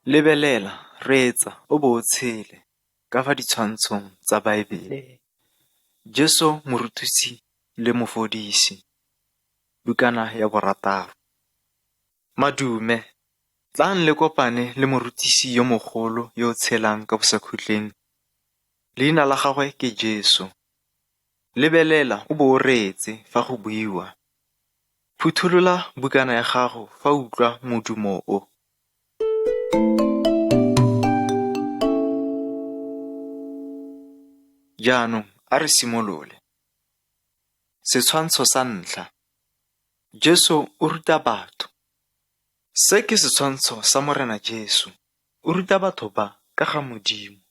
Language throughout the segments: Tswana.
Lebelela, reetsa o bo o tshele ka fa ditshwantshong tsa Baebele. Jesu Moruthusi le Mofodisi. Bukana ya 6. Madume, tlang le kopane le morutisi yo mogolo yo o tshelang ka bosakhutleng. Leina la gagwe ke Jesu. Lebelela o bo o reetse fa go buiwa. Phuthulola bukana ya gago fa o utlwa modumo o. Jaanong a re simolole. Setshwantsho sa 1. Jesu o ruta batho. Se ke setshwantsho sa Morena Jesu. O ruta batho ba ka ga Modimo.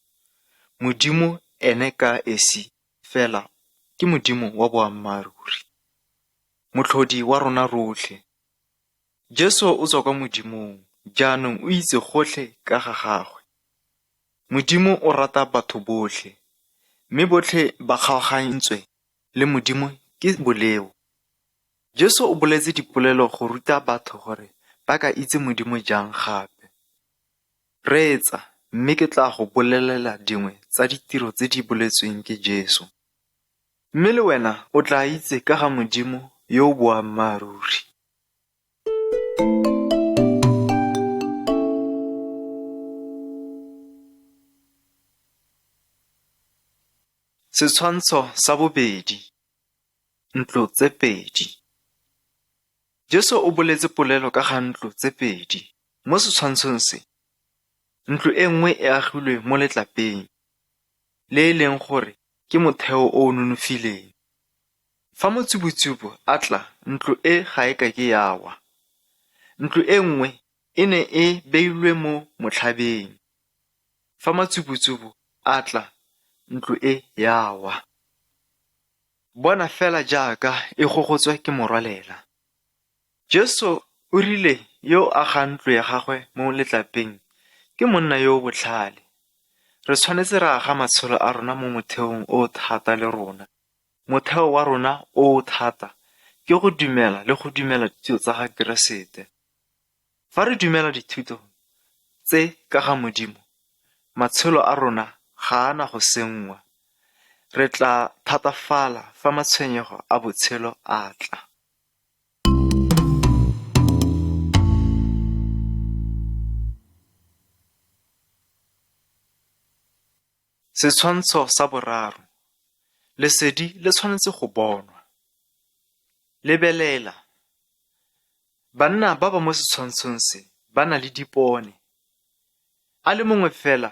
Modimo ene ka esi fela ke Modimo wa boammaruri. Motlhodi wa rona rotlhe. Jesu o tswa kwa Modimong, jaanong o itse gotlhe ka ga gagwe. Modimo o rata batho botlhe, mme botlhe ba kgaogantswe le Modimo ke boleo. Jesu o boletse dipolelo go ruta batho gore ba ka itse Modimo jang gape. Reetsa, mme ke tla go bolelela dingwe tsa ditiro tse di boletsweng ke Jesu. Mme le wena o tla itse ka ga Modimo yo boammaruri. Setshwantsho sa 2. Ntlo tse 2. Jesu o boletse polelo ka ga ntlo tse 2. Mo setshwantshong se, ntlo e nngwe e agilwe mo letlapeng, le e leng gore ke motheo o o nonofileng. Fa motsubutsubu a tla, ntlo e ga e ka ke ya wa. Ntlo e nngwe e ne e beilwe mo motlhabeng. Fa motsubutsubu a tla, ntlo e ya wa. Bona fela jaaka e gogotswe ke morwalela. Jesu o rile yo a aga ntlo ya gagwe mo letlapeng ke monna yo o botlhale. Re tshwanetse re aga matshelo a rona mo motheong o thata le rona. Motheo wa rona o thata ke go dumela le go dumela dithuto tsa ga Keresete. Fa re dumela dithuto tse ka ga Modimo, matshelo a rona ga a na go senngwa. Re tla thatafala fa matshwenyego a botshelo a tla. Setshwantsho sa 3. Lesedi le tshwanetse go bonwa. Lebelela. Banna ba ba mo setshwantshong se ba na le dipone. A le mongwe fela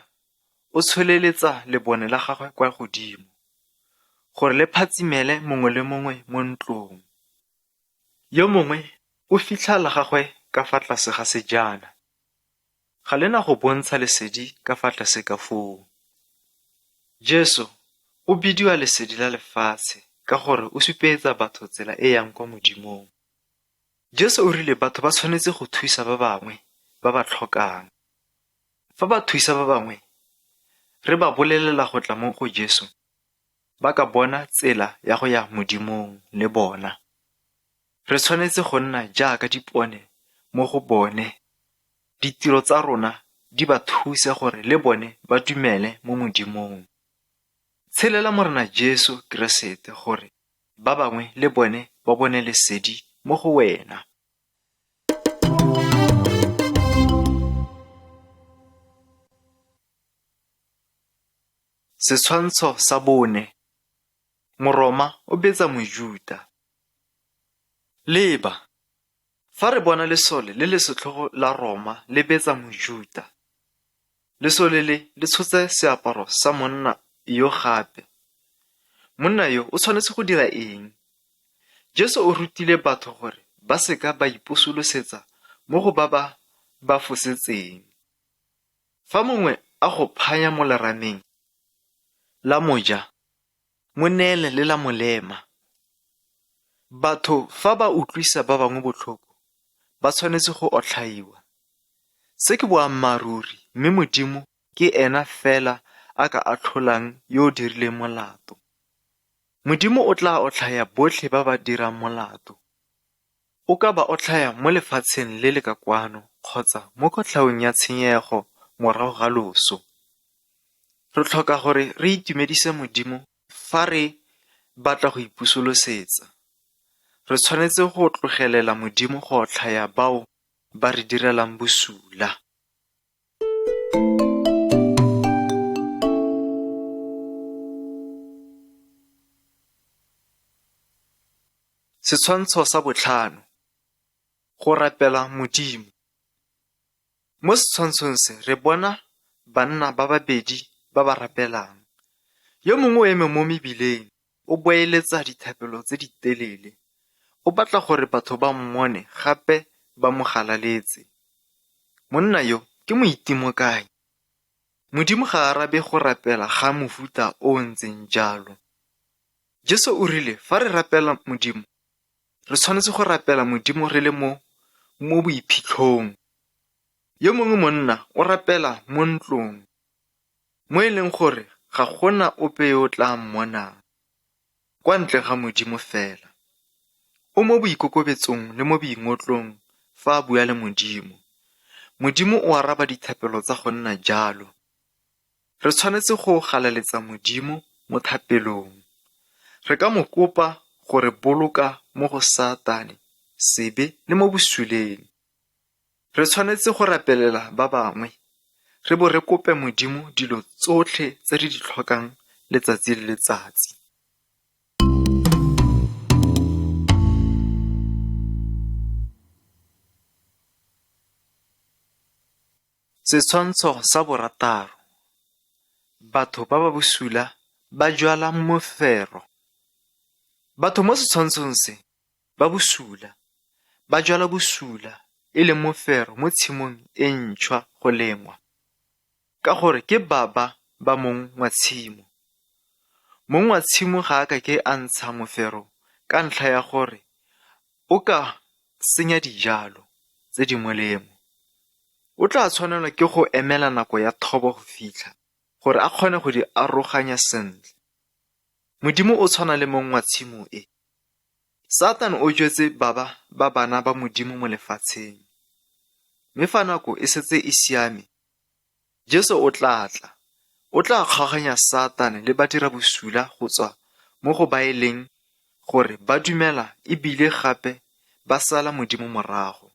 o tsholeletsa lebone la gagwe kwa godimo, gore le phatsimele mongwe le mongwe mo ntlong. Yo mongwe o fitlha la gagwe ka fa tlase ga sejana. Ga le na go bontsha lesedi ka fa tlase ka foo. Jesu o bidiwa lesedi la lefatshe ka gore o supetsa batho tsela e yang kwa Modimong. Jesu o rile batho ba tshwanetse go thusa ba bangwe ba ba tlhokang. Fa ba thusa ba bangwe, re ba bolelela go tla mo go Jesu, ba ka bona tsela ya go ya Modimong le bona. Re tshwanetse go nna jaaka dipone mo go bone. Ditiro tsa rona di ba thuse gore le bone ba dumele mo Modimong. Tshelela Morena Jesu Keresete gore ba bangwe le bone ba bone lesedi mo go wena. Setshwantsho sa 4. Moroma o betsa Mojuda. Leba, fa re bona lesole le le setlhogo la Roma le betsa Mojuda. Lesole le tshotse seaparo sa monna yo gape. Monna yo o tshwanetse go dira eng? Jesu o rutile batho gore ba seka ba iposolosetsa mo go ba fosetseng. Fa mongwe a go phanya mo lerameng, la moja, mo neele le la molema. Batho fa ba utlwisa ba bangwe botlhoko, ba tshwanetse go otlhaiwa. Se ke boammaruri, mme Modimo ke ena fela a ka atlholang yo o dirileng molato. Modimo o tla otlhaya botlhe ba ba dirang molato. O ka ba otlhaya mo lefatsheng le le ka kwano kgotsa mo kotlhaong ya tshenyego morago ga loso. Re tlhoka gore re itumedise Modimo fa re batla go ipusolosetsa. Re tshwanetse go tlogelela Modimo go otlhaya bao ba re direlang bosula. Setshwantsho sa 5. Go rapela Modimo. Mo setshwantshong se re bona banna ba babedi ba ba rapelang. Yo mongwe o eme mo mebileng, o boeletsa dithapelo tse di telele. O batla gore batho ba mmone gape ba mo galaletse. Monna yo ke moitimokanyi. Modimo ga a arabe go rapela ga mofuta o ntseng jalo. Jesu o rile fa re rapela Modimo, re tshwanetse go rapela Modimo re le mo boiphitlhong. Yo mongwe monna o rapela mo ntlong, mo e leng gore ga gona ope yo o tla mmonang, kwa ntle ga Modimo fela. O mo boikokobetsong le mo boingotlong fa a bua le Modimo. Modimo o araba dithapelo tsa go nna jalo. Re tshwanetse go galaletsa Modimo mo thapelong. Re ka mo kopa gore boloka mo go Satane, sebe le mo bosuleng. Re tshwanetse go rapelela ba bangwe. Re bo re kope Modimo dilo tsotlhe tse re di tlhokang letsatsi le letsatsi. Setshwantsho sa 6. Batho ba ba bosula ba jwala mofero. Batho mo setshwantshong se ba bosula, ba jwala bosula e le mofero mo tshimong e ntšhwa go lengwa, ka gore ke baba ba mong wa tshimo. Mong wa tshimo ga a ka ke a ntsha mofero ka ntlha ya gore o ka senya dijalo tse di molemo. O tla tshwanelwa ke go emela nako ya thobo go fitlha gore a kgone go di aroganya sentle. Modimo o tshwana le mong wa tshimo e. Satane o jwetse baba ba bana ba Modimo mo lefatsheng. Mme fa nako e setse e siame, Jesu o tla tla. O tla kgaoganya Satane le badira bosula go tswa mo go baeleng gore ba dumela ebile gape ba sala Modimo morago.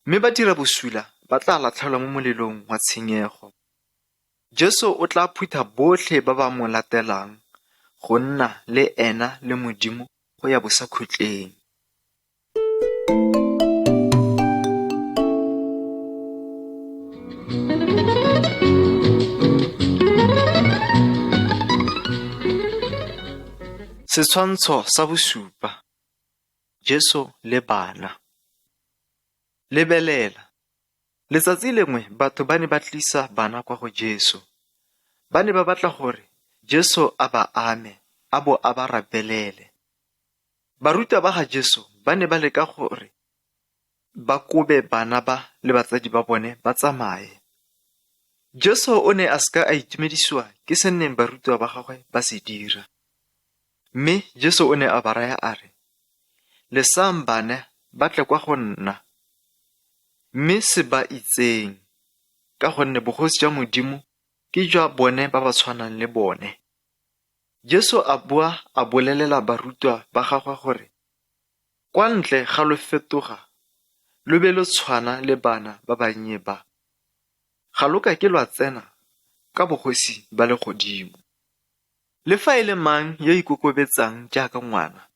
Mme badira bosula ba tla latlhelwa mo molelong wa tshenyego. Jesu o tla phutha botlhe ba ba mo latelang go nna le ena le Modimo go ya bosakhutleng. Setshwantsho sa 7. Jesu le bana. Lebelela, letsatsi lengwe batho ba ne ba tlisa bana kwa go Jesu. Ba ne ba batla gore Jesu a ba ame, a bo a ba rapelele. Baruta ba ga Jesu ba ne ba leka gore ba kobe bana ba le batsadi ba bone ba tsamaye. Jesu o ne a seka a itumedisiwa ke se nneng baruta ba gagwe ba se dira. Mme Jesu o ne a ba raya a re, lesang bana ba tle kwa go nna, mme se ba itseng, ka gonne bogosi jwa Modimo ke jwa bone ba ba tshwanang le bone. Jesu a bua a bolelela barutwa ba gagwe gore kwa ntle ga lo fetoga lo be lo tshwana le bana ba bannye ba. Ga lo ka ke lwa tsena ka bogosi ba le godimo. Le fa e le mang yo ikokobetsang jaaka ngwana,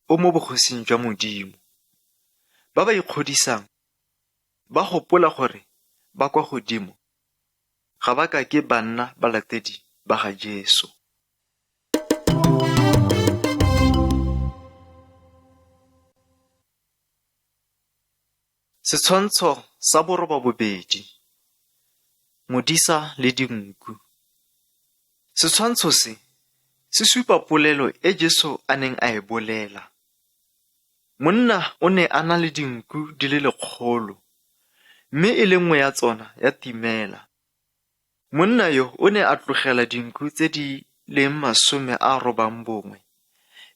o mo bogosing jwa Modimo. Ba ba ikgodisang ba gopola gore ba kwa godimo ga ba ka ke banna balatedi ba ga Jesu. Setshwantsho sa 8. Modisa le dinku. Setshwantsho se supa polelo e Jesu a neng a e bolela. Monna o ne a na le dinku di le 100, mme e le nngwe ya tsona ya timela. Monna yo o ne a tlogela dinku tse di leng 90,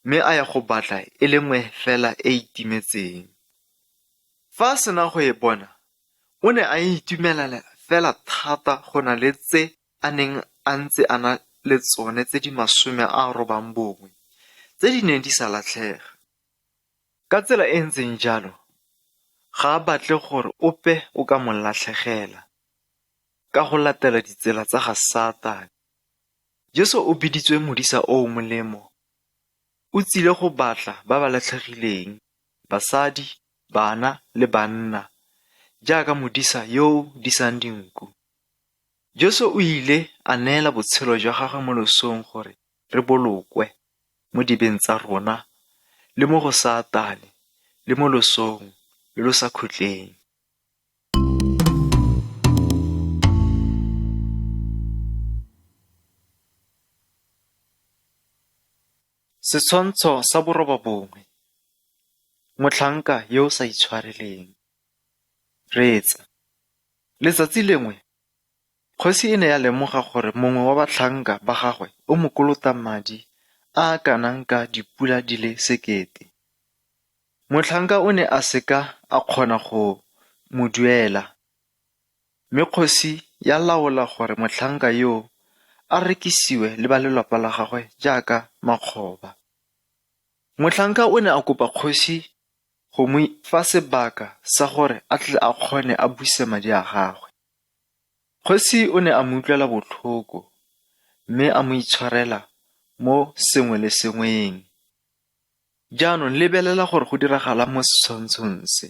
mme a ya go batla e le nngwe fela e itimetseng. Fa a sena go e bona, o ne a itumelela fela thata go na le tse a neng a ntse a na le tsone tse di 91 tse di neng di sa latlhega. Ka tsela e ntseng jalo, ga a batle gore ope o ka mo latlhegela. Ka go latela ditsela tsa ga Satane, Jesu o biditswe modisa o molemo. O tsile go batla ba ba latlhegileng, basadi, bana le banna, jaaka modisa yo o disang dinku. Jesu o ile a neela botshelo jwa gagwe mo losong gore re bolokwe mo dibeng tsa rona le mo go Satane le mo losong le lo sa khutleng. Setshwantsho sa 9. Motlhanka yo o sa itshwareleng. Reetsa. Letsatsi lengwe, kgosi e ne ya lemoga gore mongwe wa batlhanka ba gagwe o mo kolota madi a a kanang ka dipula di le 1,000. Motlhanka o ne a seka a kgona go mo duela, mme kgosi ya laola gore motlhanka yoo a rekisiwe le ba lelapa la gagwe jaaka makgoba. Motlhanka o ne a kopa kgosi go mo fa sebaka sa gore a tle a kgone a buse madi a gagwe. Kgosi o ne a mo utlwela botlhoko, mme a mo itshwarela mo sengwe le sengweng. Jaanong lebelela gore go diragala mo setshwantshong se.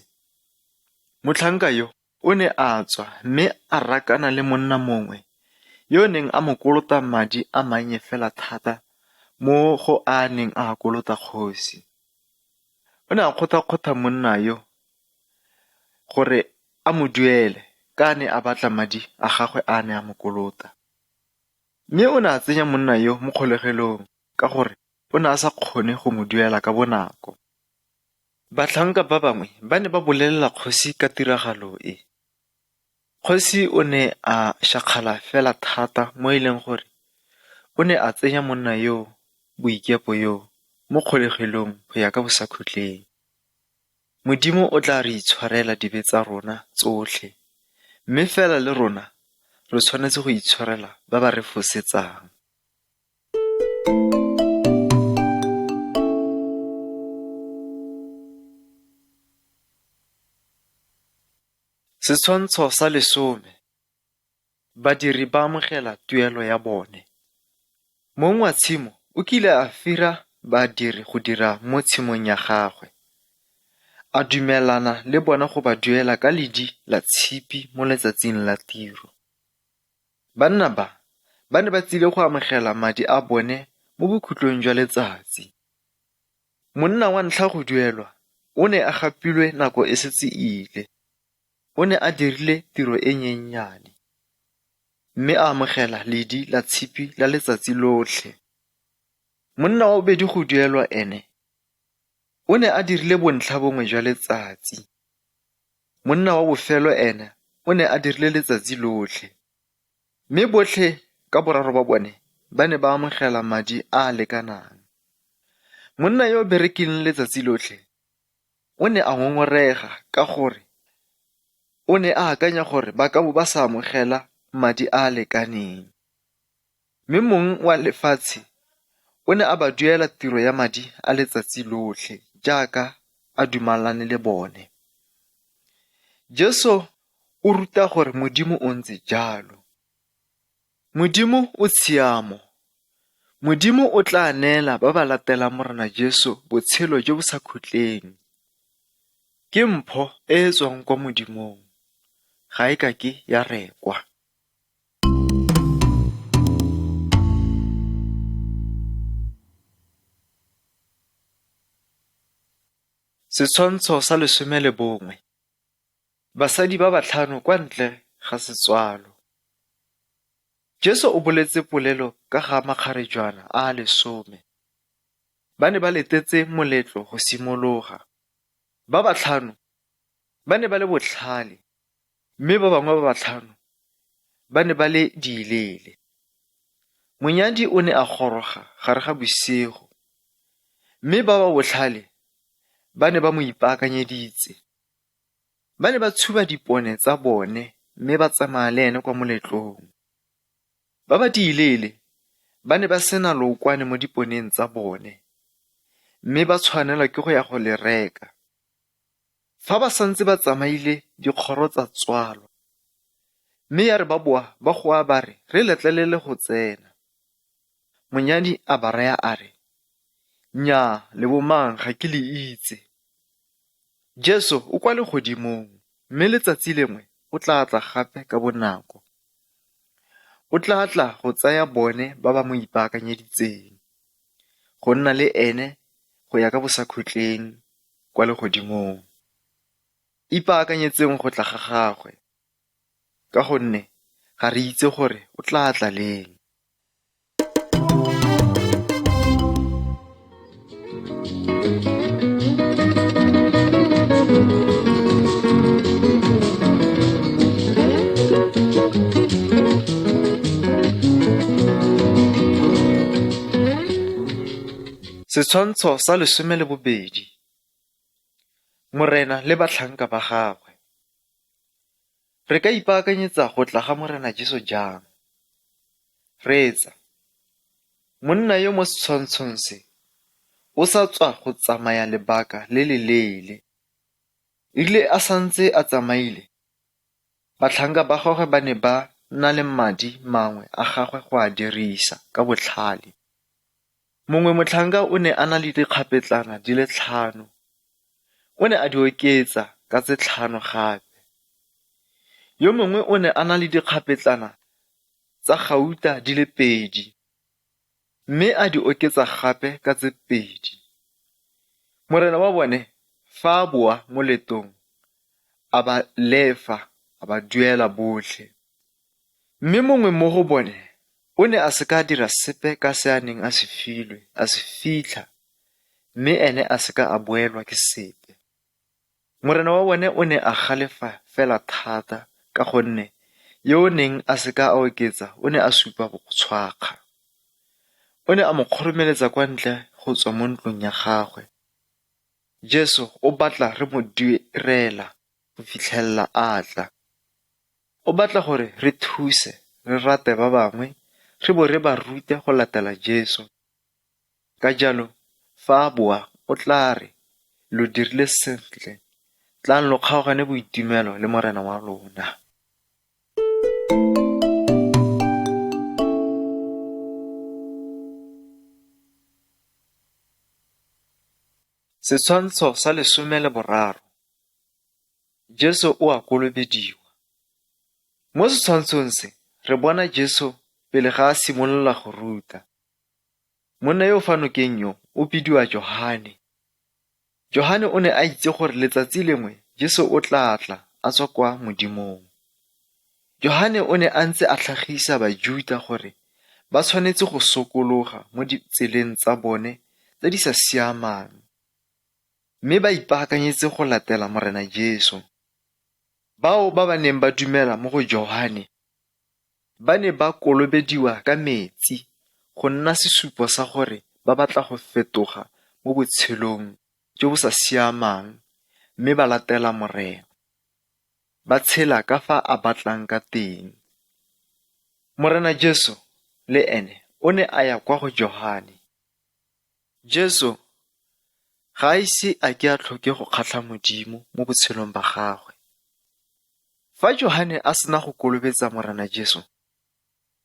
Motlhanka yo o ne a tswa mme a rakana le monna mongwe yo o neng a mo kolota madi a mannye fela thata mo go a neng a kolota kgosi. O ne a kgotha monna yo gore a mo duele ka a ne a batla madi a gagwe a ne a mo kolota. Mme o ne a tsenya monna yo mo kgolegelong ka gore o ne a sa kgone go mo duela ka bonako. Batlhanka ba bangwe ba ne ba bolelela kgosi ka tiragalo e. Kgosi o ne a shakgala fela thata mo e leng gore o ne a tsenya monna yo boikepo yo mo kgolegelong go ya ka bosakhutleng. Modimo o tla re itshwarela dibe tsa rona tsotlhe, mme fela le rona re tshwanetse go itshwarela ba ba re fosetsang. Setshwantsho sa 10. Badiri ba amogela tuelo ya bone. Mong wa tshimo o kile a fira badiri go dira mo tshimong ya gagwe. A dumelana le bona go ba duela ka ledi la tshipi mo letsatsing la tiro. Banna ba ne ba tsile go amogela madi a bone mo bokhutlong jwa letsatsi. Monna wa ntlha go duelwa o ne a gapilwe nako e setse ile. O ne a dirile tiro e nyennyane, mme a amogela ledi la tshipi la letsatsi lotlhe. Monna wa bobedi go duelwa ene o ne a dirile bontlhabongwe jwa letsatsi. Monna wa bofelo ene o ne a dirile letsatsi lotlhe, mme botlhe ka boraro ba bone ba ne ba amogela madi a a lekanang. Monna yo o berekileng letsatsi lotlhe o ne a ngongorega ka gore o ne a akanya gore ba ka bo ba sa amogela madi a a lekaneng. Mme mong wa lefatshe o ne a ba duela tiro ya madi a letsatsi lotlhe jaaka a dumalane le bone. Jesu o ruta gore Modimo o ntse jalo. Modimo o tshiamo. Modimo o tla neela ba ba latelang Morena Jesu botshelo jo bo sa khutleng. Ke mpho e e tswang kwa Modimong, ga e ka ke ya rekwa. Setshwantsho sa 11. Basadi ba 5 kwa ntle ga setswalo. Jesu o boletse polelo ka ga makgarejana a 10. Ba ne ba letetse moletlo go simologa. Ba 5 ba ne ba le botlhale, mme ba bangwe ba 5 ba ne ba le diilele. Monyadi o ne a goroga gare ga bosigo, mme ba ba botlhale ba ne ba mo ipaakanyeditse. Ba ne ba tshuba dipone tsa bone, mme ba tsamaya le ene kwa moletlong. Ba ba diilele ba ne ba sena lookwane mo diponeng tsa bone, mme ba tshwanelwa ke go ya go le reka. Fa ba santse ba tsamaile dikgoro tsa tswalwa, mme ya re ba boa ba goa ba re, "Re letlelele go tsena." Monyadi a ba raya a re, "Nnyaa, le bomang ga ke le itse." Jesu o kwa legodimong, mme letsatsi lengwe o tla tla gape ka bonako. O tla tla go tsaya bone ba ba mo ipaakanyeditseng, go nna le ene go ya ka bosakhutleng kwa legodimong. Ipaakanyetseng go tla ga gagwe, ka gonne ga re itse gore o tla tla leng. Setshwantsho sa 12. Morena le batlhanka ba gagwe. Re ka ipaakanyetsa go tla ga Morena Jesu jang? Reetsa. Monna yo mo setshwantshong se o sa tswa go tsamaya lebaka le le leele. Ile a santse a tsamaile, batlhanka ba gagwe ba ne ba na le madi mangwe a gagwe go a dirisa ka botlhale. Mongwe motlhanka o ne a na le dikgapetlana di le 5. O ne a di oketsa ka tse 5 gape. Yo mongwe o ne a na le dikgapetlana tsa gauta di le 2, mme a di oketsa gape ka tse 2. Morena wa bone fa a boa mo letong, a ba lefa, a ba duela botlhe. Mme mongwe mo go bone o ne a se ka dira sepe ka se a neng a se filwe, a se fitlha, mme ene a se ka a boelwa ke sepe. Morena wa bone o ne a galefa fela thata ka gonne yo o neng a se ka a oketsa o ne a supa botshwakga. O ne a mo kgoromeletsa kwa ntle go tswa mo ntlong ya gagwe. Jesu o batla re mo direla go fitlhelela a tla. O batla gore re thuse, re rate ba bangwe, re bo re ba rute go latela Jesu. Ka jalo, fa a boa o tla re, "Lo dirile sentle, tlang lo kgaogane boitumelo le Morena wa lona." Setshwantsho sa 13. Jesu o a kolobediwa. Mo setshwantshong se, re bona Jesu pele ga a simolola go ruta. Monna yo fa nokeng yo o bidiwa Johane. Johane o ne a itse gore letsatsi lengwe Jesu o tla tla a tswa kwa Modimong. Johane o ne a ntse a tlhagisa Bajuda gore ba tshwanetse go sokologa mo ditseleng tsa bone tse di sa siamang, mme ba ipaakanyetse go latela Morena Jesu. Bao ba ba neng ba dumela mo go Johane ba ne ba kolobediwa ka metsi go nna sesupo sa gore ba batla go fetoga mo botshelong jo bo sa siamang, mme ba latela Morena. Ba tshela ka fa a batlang ka teng. Morena Jesu le ene o ne a ya kwa go Johane. Jesu ga a ise a ke a tlhoke go kgatlha Modimo mo botshelong ba gagwe. Fa Johane a sena go kolobetsa Morena Jesu,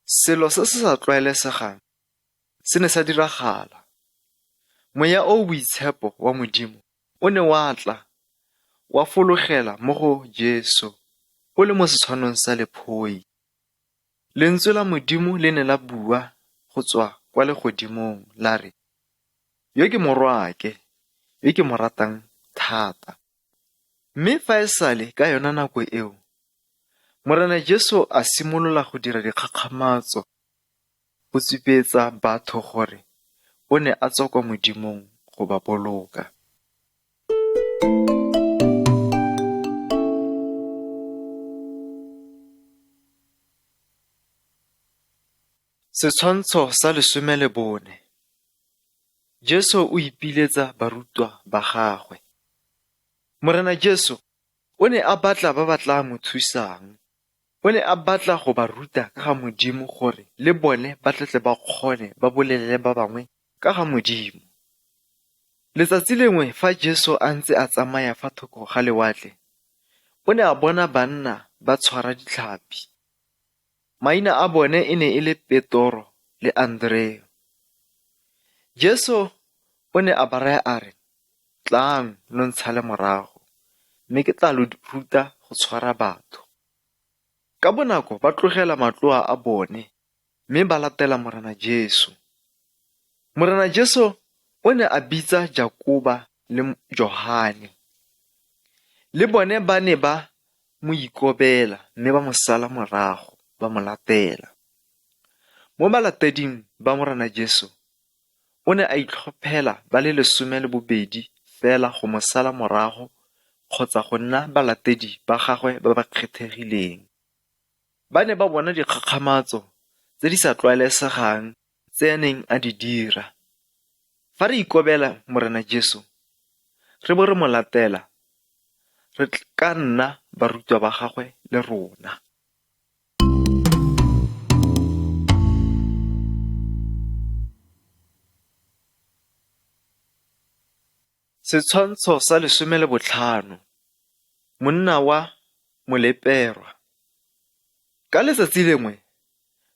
selo se se sa tlwaelesegang se ne sa diragala. Moya o boitshepo wa Modimo o ne wa tla, wa fologela mo go Jesu o le mo setshwanong sa lephoi. Lentswe la Modimo le ne la bua go tswa kwa legodimong la re, "Yo ke morwake, yo ke mo ratang thata." Mme fa e sale ka yona nako eo, Morena Jesu a simolola go dira dikgakgamatso go tsupetsa batho gore o ne a tswa kwa Modimong go ba boloka. Setshwantsho sa 14. Jesu o ipiletsa barutwa ba gagwe. Morena Jesu o ne a batla ba ba tla mo thusang. o ne a batla go ba ruta ka ga Modimo gore le bone ba tle ba kgone ba bolelele ba bangwe ka ga Modimo. Letsatsi lengwe fa Jesu a ntse a tsamaya fa thoko ga lewatle, o ne a bona banna ba tshwara ditlhapi. Maina a bone e ne e le Petoro le Andreo. Jesu o ne a ba raya a re, "Tlang lo ntshale morago, mme ke tla lo ruta go tshwara batho." Ka bonako ba tlogela matloa a bone, mme ba latela Morena Jesu. Morena Jesu o ne a bitsa Jakoba le Johane. Le bone ba ne ba mo ikobela mme ba mo sala morago ba mo latela. Mo balateding ba Morena Jesu, o ne a itlhophela ba le 12 fela go mo sala morago kgotsa go nna balatedi ba gagwe ba ba kgethegileng. Ba ne ba bona dikgakgamatso tse di sa tlwaelesegang tse a neng a di dira. Fa re ikobela Morena Jesu, re bo re mo latela, re ka nna barutwa ba gagwe le rona. Setshwantsho sa 15. Monna wa moleperwa. Ka letsatsi lengwe,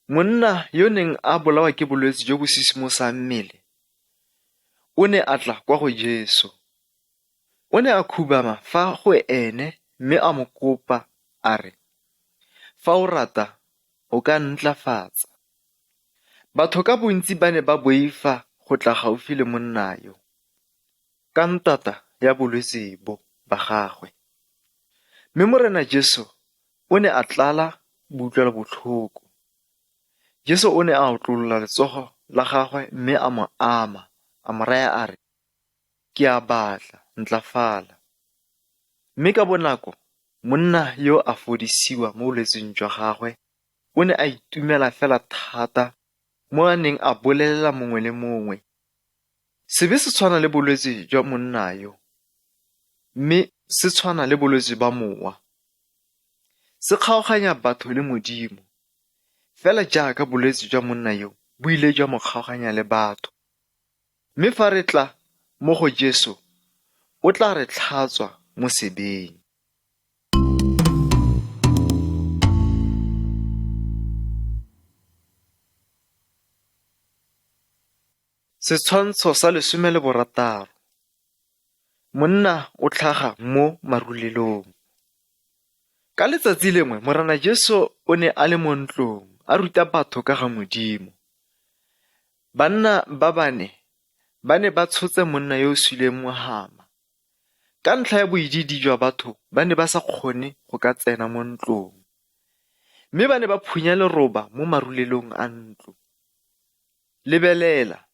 monna yo neng a bolawa ke bolwetse jo bo sisimosang mmele o ne a tla kwa go Jesu. O ne a khubama fa go ene mme a mo kopa a re, "Fa o rata, o ka ntlafatsa." Batho ka bontsi ba ne ba boifa go tla gaufi le monna yo ka ntata ya bolwetse bo ba gagwe. Mme Morena Jesu o ne a tlala botlhoko. Jesu o ne a otlolola letsogo la gagwe mme a mo ama, a mo raya a re, "Ke a batla, ntlafala." Mme ka bonako, monna yo a fodisiwa mo bolwetseng jwa gagwe o ne a itumela fela thata mo a neng a bolelela mongwe le mongwe. Sebe se tshwana le bolwetse jwa monna yo, mme se tshwana le bolwetse ba mowa. Se kgaoganya batho le Modimo, fela jaaka bolwetse jwa monna yo bo ile jwa mo kgaoganya le batho. Mme fa re tla mo go Jesu, o tla re tlhatswa mo sebeng. Setshwantsho sa 16. Monna o tlhaga mo marulelong. Ka letsatsi lengwe Morena Jesu o ne a le mo ntlong a ruta batho ka ga Modimo. Banna ba bane ba ne ba tshotse monna yo o sileng mohama. Ka ntlha ya boididi jwa batho ba ne ba sa kgone go ka tsena mo ntlong, mme ba ne ba phunya leroba mo marulelong a ntlo. Lebelela,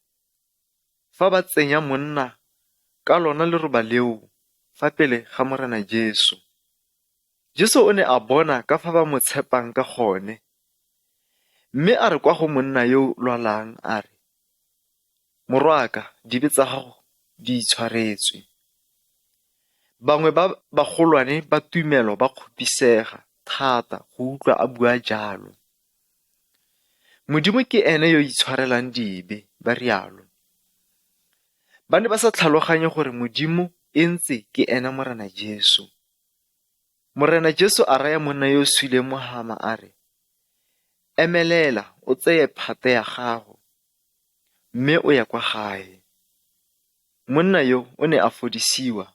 fa ba tsenya monna ka lona leroba leo fa pele ga Morena Jesu. Jesu o ne a bona ka fa ba mo tshepang ka gone, mme a re kwa go monna yo lwalang a re, "Morwaka, dibe tsa gago di itshwaretswe." Bangwe ba bagolwane ba tumelo ba kgopisega thata go utlwa a bua jalo. Modimo ke ene yo itshwarelang dibe, ba rialo. Ba ne ba sa tlhaloganye gore Modimo e ntse ke ene Morena Jesu. Morena Jesu a raya monna yo o sileng mohama a re, "Emelela o tseye phate ya gago, mme o ya kwa gae." Monna yo o ne a fodisiwa,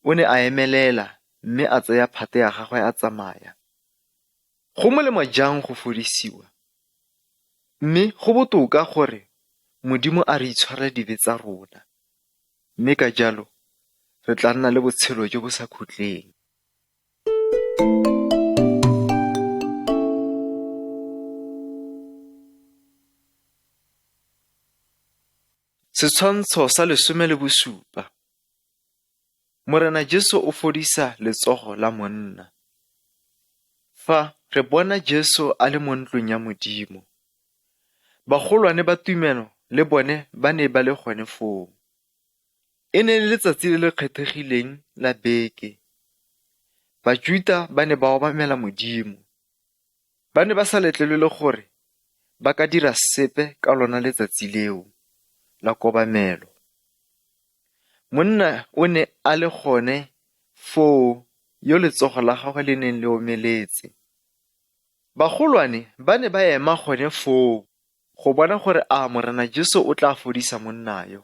o ne a emelela mme a tsaya phate ya gagwe a tsamaya. Go molemo jang go fodisiwa, mme go botoka gore Modimo a re itshwara dibe tsa rona, mme ka jalo re tla nna le botshelo jo bo sa khutleng. Setshwantsho sa 17. Morena Jesu o fodisa letsogo la monna. Fa re bona Jesu a le mo ntlong ya Modimo, bagolwane ba tumelo le bone ba ne ba le gone foo. E ne le letsatsi le le kgethegileng la beke. Bajuda ba ne ba obamela Modimo, ba ne ba sa letlelelwe gore ba ka dira sepe ka lona letsatsi leo la kobamelo. Monna o ne a le gone foo yo letsogo la gagwe le neng le omeletse. Bagolwane ba ne ba ema gone foo go bona gore a Morena Jesu o tla fodisa monna yo.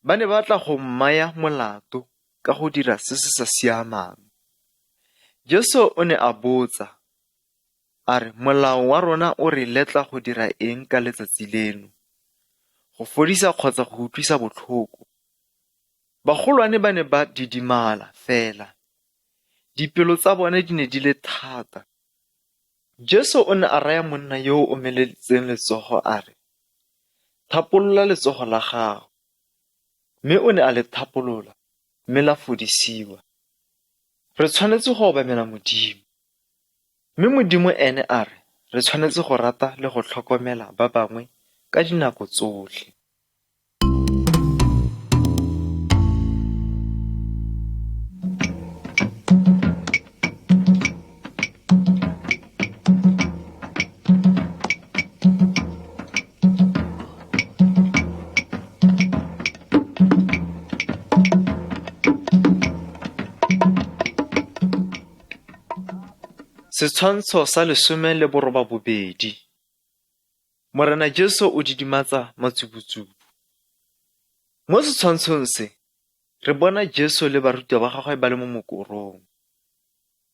Ba ne ba tla go mmaya molato ka go dira se se sa siamang. Jesu o ne a botsa, a re molao wa rona o re letla go dira eng ka letsatsi leno, go fodisa kgotsa go utlwisa botlhoko? Bagolwane ba ne ba didimala fela. Dipelo tsa bone di ne di le thata. Jesu o ne a raya monna yo o omeletseng letsogo a re, thapolola letsogo la gago. Mme o ne a le thapolola, mme la fodisiwa. Re tshwanetse go obamela Modimo. Mme Modimo ene a re, re tshwanetse go rata le go tlhokomela ba bangwe ka dinako tsotlhe. Setshwantsho sa 12. Morena Jesu o didimatsa matsubutsubu. Mo setshwantshong se, re bona Jesu le barutwa ba gagwe ba le mo mokorong.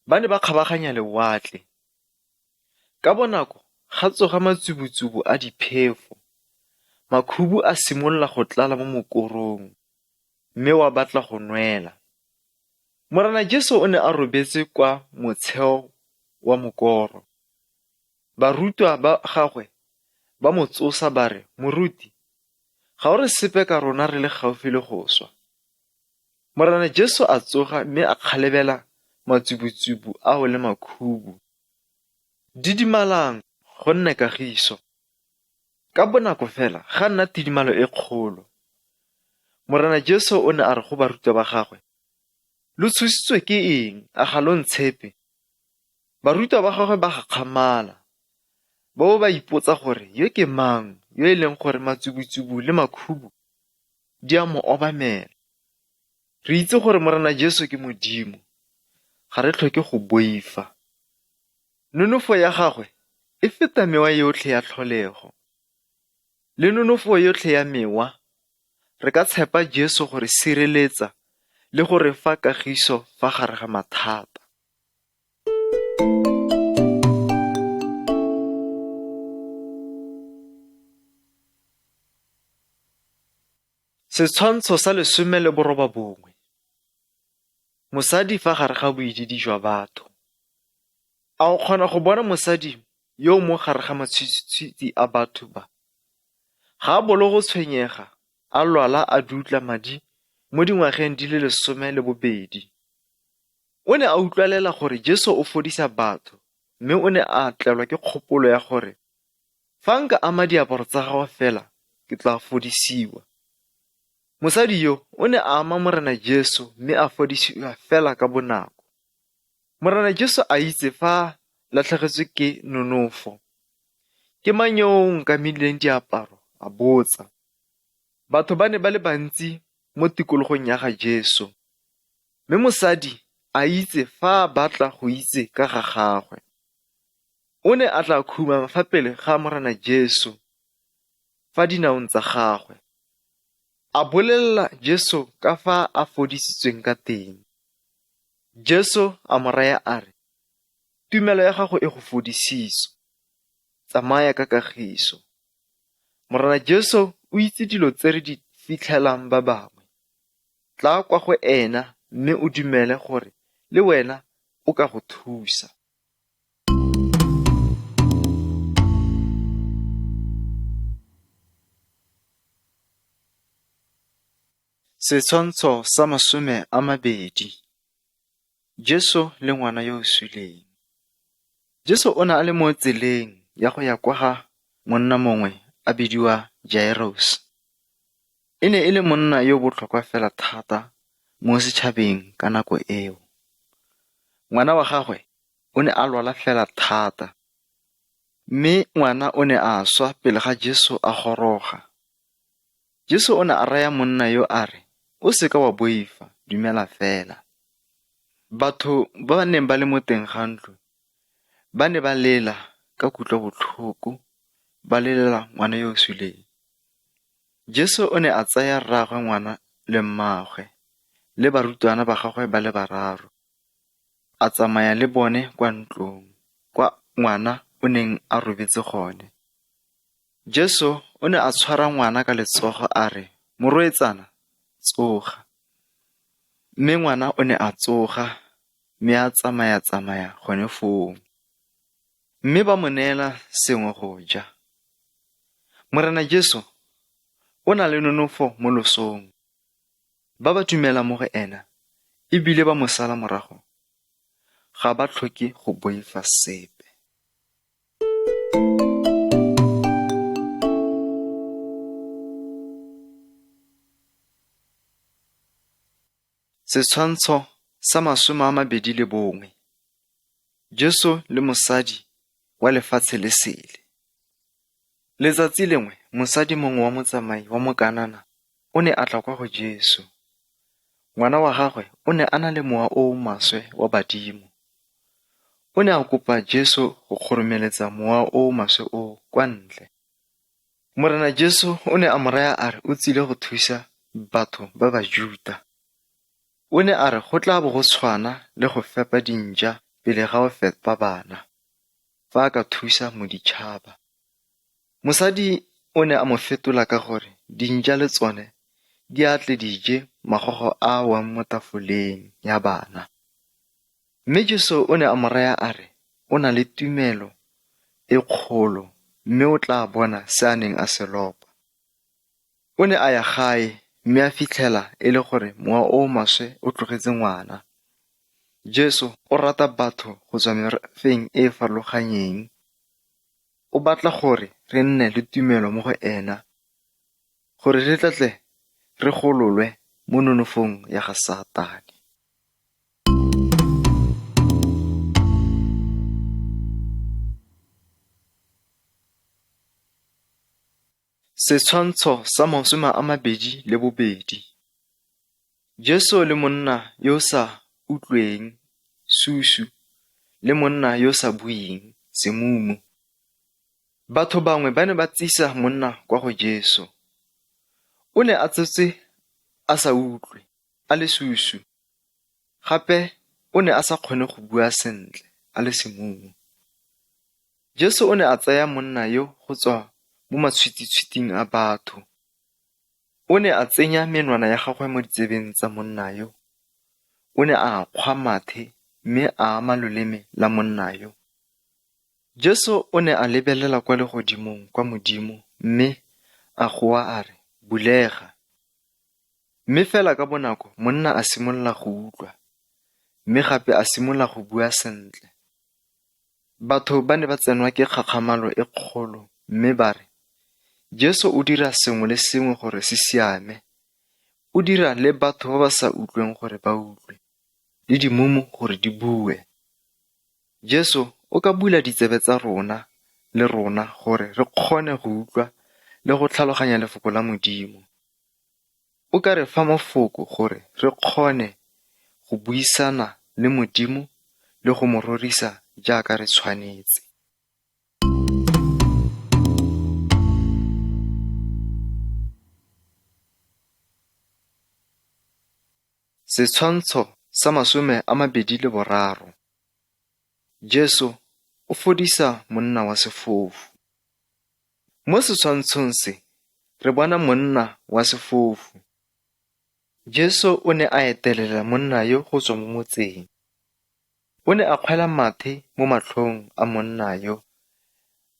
Ba ne ba kgabaganya lewatle. Ka bonako, ga tsoga matsubutsubu a diphefo. Makhubu a simolola go tlala mo mokorong, mme wa batla go nwela. Morena Jesu o ne a robetse kwa motsheo wa mokoro. Barutwa ba gagwe ba mo tsosa ba re, Moruti, ga o re sepe ka rona re le gaufi le go swa. Morena Jesu a tsoga mme a kgalebela matsubutsubu ao le makhubu. Didimalang go nne kagiso. Ka bonako fela ga nna tidimalo e kgolo. Morena Jesu o ne a re go barutwa ba gagwe, lo tshositswe ke eng a ga lo ntshepe? Barutwa ba gagwe ba gakgamala. Ba ba ipotsa gore yo ke mang yo e leng gore matsubutsubu le makhubu di a mo obamela. Re itse gore Morena Jesu ke Modimo. Ga re tlhoke go boifa. Nonofo ya gagwe e feta mewa yotlhe ya tlholego. Le nonofo yotlhe ya mewa, re ka tshepa Jesu gore sireletsa le gore fa kagiso fa gare ga mathata. Setshwantsho sa 19. Mosadi fa gare ga boididi jwa batho. A o kgona go bona mosadi yo mo gare ga matshwitsi a batho ba? Ga a bolo go tshwenyega, a lwala a dutla madi mo dingwageng di le 12. O ne a utlwalela gore Jesu o fodisa batho, mme o ne a tlelwa ke kgopolo ya gore fa nka ama diaparo tsa gagwe fela ke tla fodisiwa. Mosadi yo o ne a ama Morena Jesu mme a fodisiwa fela ka bonako. Morena Jesu a itse fa a latlhegetswe ke nonofo. Ke mang yo o nkamileng diaparo? A botsa. Batho ba ne ba le bantsi mo tikologong ya ga Jesu. Mme mosadi a itse fa a batla go itse ka ga gagwe. O ne a tla khuma fa pele ga Morena Jesu fa dinaong tsa gagwe. A bolelela Jesu ka fa a fodisitsweng ka teng. Jesu a mo raya a re, tumelo ya gago e go fodisitse. Tsamaya ka kagiso. Morena Jesu o itse dilo tse re di fitlhelang ba bangwe. Tla kwa go ena mme o dumele gore le wena o ka go thusa. Setshwantsho sa 20. Jesu le ngwana yo o swileng. Jesu o ne a le mo tseleng ya go ya kwa ga monna mongwe a bidiwa Jairus. E ne e le monna yo botlhokwa fela thata mo setšhabeng ka nako eo. Ngwana wa gagwe o ne a lwala fela thata, mme ngwana o ne a swa pele ga Jesu a goroga. Jesu o ne a raya monna yo a re, "O seka wa boifa, dumela fela." Batho ba ba neng ba le mo teng ga ntlo ba ne ba lela ka kutlobotlhoko, ba lelela ngwana yo o suleng. Jesu o ne a tsaya rraagwe ngwana le mmaagwe le barutwana ba gagwe ba le bararo, a tsamaya le bone kwa ntlong, kwa ngwana o neng a robetse gone. Jesu o ne a tshwara ngwana ka letsogo a re, "Morwetsana, tsoga." Mme ngwana o ne a tsoga, mme a tsamaya gone foo. Mme ba mo neela sengwe go ja. Morena Jesu o na le nonofo mo losong. Ba ba dumela mo go ena ebile ba mo sala morago, ga ba tlhoke go boifa sepe. Setshwantsho sa 21. Jesu le mosadi wa lefatshe le sele. Letsatsi lengwe mosadi mongwe wa motsamai wa Mokanana o ne a tla kwa go Jesu. Ngwana wa gagwe o ne a na le mowa o maswe wa badimo. O ne a kopa Jesu go kgoromeletsa mowa o maswe o kwa ntle. Morena Jesu o ne a mo raya a re o tsile go thusa batho ba Bajuda. O ne a re go tla bo go tshwana le go fepa dinja pele ga o fepa bana, fa a ka thusa moditšhaba. Mosadi o ne a mo fetola ka gore dinja le tsone di atle dije magogo a wang mo tafoleng ya bana. Mme Jesu o ne a mo raya a re o na le tumelo e kgolo, mme o tla bona se a neng a se lopa. O ne a ya gae, mme a fitlhela e le gore mowa o maswe o tlogetse ngwana. Jesu o rata batho go tswa merafeng e e farologaneng. O batla gore re nne le tumelo mo go ena, gore re tlatle re gololwe mo nonofong ya ga Satane. Setshwantsho sa 22. Jesu le monna yo sa utlweng, susu, le monna yo sa buing, semumu. Batho bangwe ba ne ba tsisa monna kwa go Jesu. O ne a tsetse a sa utlwe, a le susu. Gape o ne a sa kgone go bua sentle, a le semumu. Jesu o ne a tsaya monna yo go tswa mo matshwititshwiting a batho. O ne a tsenya menwana ya gagwe mo ditsebeng tsa monna yo. O ne a kgwa mathe mme a ama loleme la monna yo. Jesu o ne a lebelela kwa legodimong kwa modimo mme a goa a re, "Bulega." Mme fela ka bonako monna a simolola go utlwa, mme gape a simolola go bua sentle. Batho ba ne ba tsenwa ke kgakgamalo e kgolo mme ba re, Jesu o dira sengwe le sengwe gore se siame. O dira le batho ba ba sa utlweng gore ba utlwe, le dimumu gore di bue. Jesu o ka bula ditsebe tsa rona le rona gore re kgone go utlwa le go tlhaloganya lefoko la Modimo. O ka re fa mafoko gore re kgone go buisana le Modimo le go mo rorisa jaaka re tshwanetse. Setshwantsho sa 23. Jesu o fodisa monna wa sefofu. Mo setshwantshong se, re bona monna wa sefofu. Jesu o ne a etelela monna yo go tswa mo motseng. O ne a kgwela mathe mo matlhong a monna yo,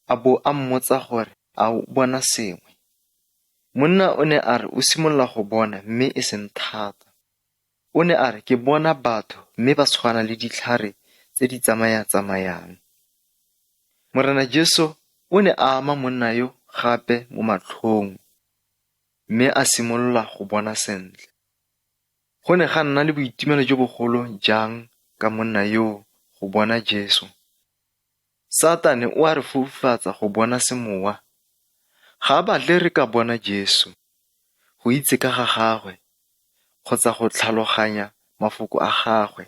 a bo a mmotsa gore a o bona sengwe. Monna o ne a re o simolola go bona mme e seng thata. O ne a re ke bona batho mme ba tshwana le ditlhare tse di tsamayang. Morena Jesu o ne a ama monna yo gape mo matlhong, mme a simolola go bona sentle. Go ne ga nna le boitumelo jo bogolo jang ka monna yo go bona Jesu. Satane o a re foufatsa go bona semowa. Ga a batle re ka bona Jesu, go itse ka ga gagwe, kgotsa go tlhaloganya mafoko a gagwe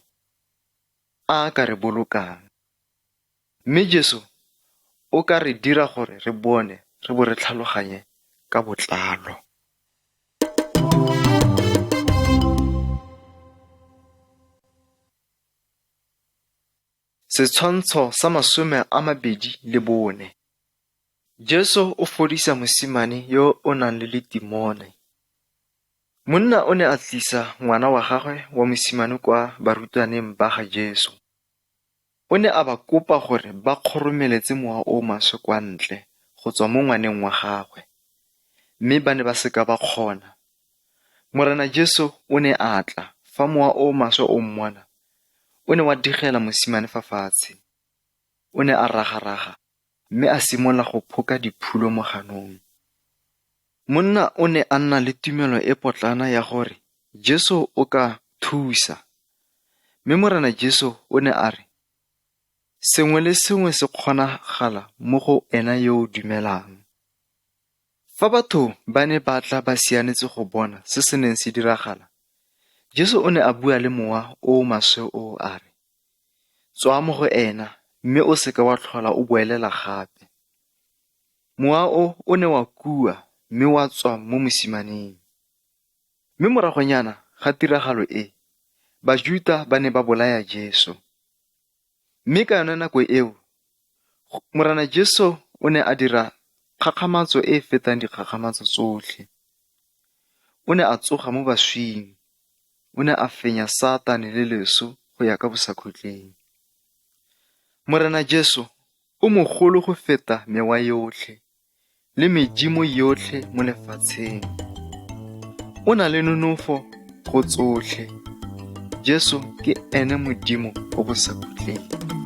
a ka re bolokang. Mme Jesu o ka re dira gore re bone re bo re tlhaloganye ka botlalo. Setshwantsho sa 24. Jesu o fodisa mosimane yo o nang le ditemone. Monna o ne a tlisa ngwana wa gagwe wa mosimane kwa barutwaneng ba ga Jesu. O ne a ba kopa gore ba kgoromeletse mowa o maswe kwa ntle go tswa mo ngwaneng wa gagwe, mme ba ne ba seka ba kgona. Morena Jesu o ne a tla fa mowa o maswe o mmona. O ne wa digela mosimane fa fatshe. O ne a raga-raga, mme a simola go phoka diphulo mo ganong. Monna o ne a nna le tumelo e potlana ya gore Jesu o ka thusa. Mme morena Jesu o ne a re, sengwe le sengwe se kgonagala mo go ena yo o dumelang. Fa batho ba ne ba tla ba sianetse go bona se se neng se diragala, Jesu o ne a bua le mowa o maswe o a re, tswa mo go ena, mme o seka wa tlhola o boelela gape. Mowa o ne wa kua, mme wa tswa mo mosimaneng. Mme moragonyana ga tiragalo e, Bajuda ba ne ba bolaya Jesu. Mme ka yona nako eo, morena Jesu o ne a dira kgakgamatso e fetang dikgakgamatso tsotlhe. O ne a tsoga mo baswing. O ne a fenya Satane le leso go ya ka bosakhutleng. Morena Jesu o mogolo go feta mewa yotlhe le medimo yotlhe mo lefatsheng. O na le nonofo go tsotlhe. Jesu ke ene Modimo o bosakhutleng.